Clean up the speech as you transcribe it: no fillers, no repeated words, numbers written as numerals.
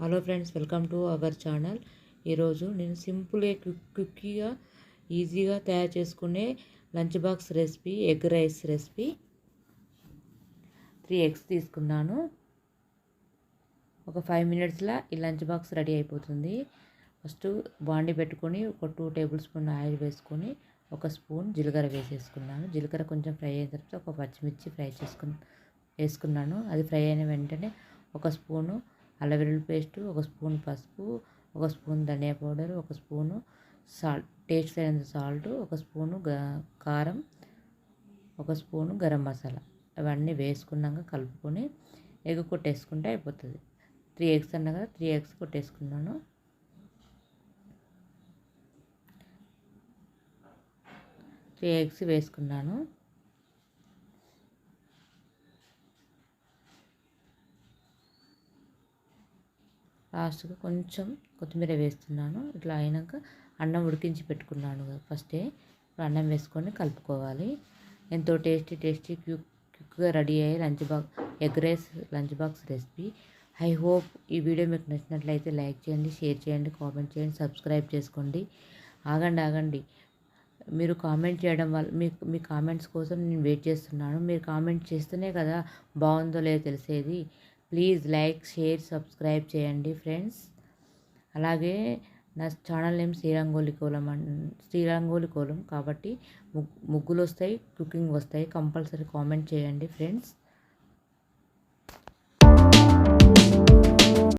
Hello friends, welcome to our channel. ఈరోజు నేను సింపుల్గా క్విక్గా ఈజీగా తయారు చేసుకునే lunch box recipe, egg rice recipe. 3 eggs తీసుకున్నాను. ఒక 5 మినిట్స్లో ఈ లంచ్ బాక్స్ రెడీ అయిపోతుంది. ఫస్ట్ బాండి పెట్టుకొని ఒక 2 టేబుల్ స్పూన్ ఆయిల్ వేసుకొని 1 స్పూన్ జీలకర్ర వేసేసుకున్నాను. జీలకర్ర కొంచెం ఫ్రై అయిన తర్వాత ఒక పచ్చిమిర్చి వేసుకున్నాను. అది ఫ్రై అయిన వెంటనే 1 స్పూను అల్లం వెల్లుల్లి పేస్టు, 1 స్పూన్ పసుపు, 1 స్పూన్ ధనియా పౌడర్, 1 స్పూను సాల్ట్, టేస్ట్ అయినంత సాల్ట్, 1 స్పూను కారం, 1 స్పూను గరం మసాలా. అవన్నీ వేసుకున్నాక కలుపుకొని ఎగ్ కొట్టేసుకుంటే అయిపోతుంది. 3 ఎగ్స్ అన్నా కదా, 3 ఎగ్స్ కొట్టేసుకున్నాను. త్రీ ఎగ్స్ వేసుకున్నాను. లాస్ట్గా కొంచెం కొత్తిమీర వేస్తున్నాను. ఇట్లా అయినాక అన్నం ఉడికించి పెట్టుకున్నాను కదా ఫస్టే. ఇప్పుడు అన్నం వేసుకొని కలుపుకోవాలి. ఎంతో టేస్టీ క్విక్గా రెడీ అయ్యే egg rice lunch box recipe. I hope ఈ వీడియో మీకు నచ్చినట్లయితే లైక్ చేయండి, షేర్ చేయండి, కామెంట్ చేయండి, సబ్స్క్రైబ్ చేసుకోండి. ఆగండి, మీరు కామెంట్ చేయడం వల్ల మీ కామెంట్స్ కోసం నేను వెయిట్ చేస్తున్నాను. మీరు కామెంట్ చేస్తేనే కదా బాగుందో లేదో తెలిసేది. ప్లీజ్ లైక్, షేర్, సబ్స్క్రైబ్ చేయండి ఫ్రెండ్స్. అలాగే నా ఛానల్ నేమ్ శ్రీరంగోలి కోలం కాబట్టి ముగ్గులు వస్తాయి, కుకింగ్ వస్తాయి. కంపల్సరీ కామెంట్ చేయండి ఫ్రెండ్స్.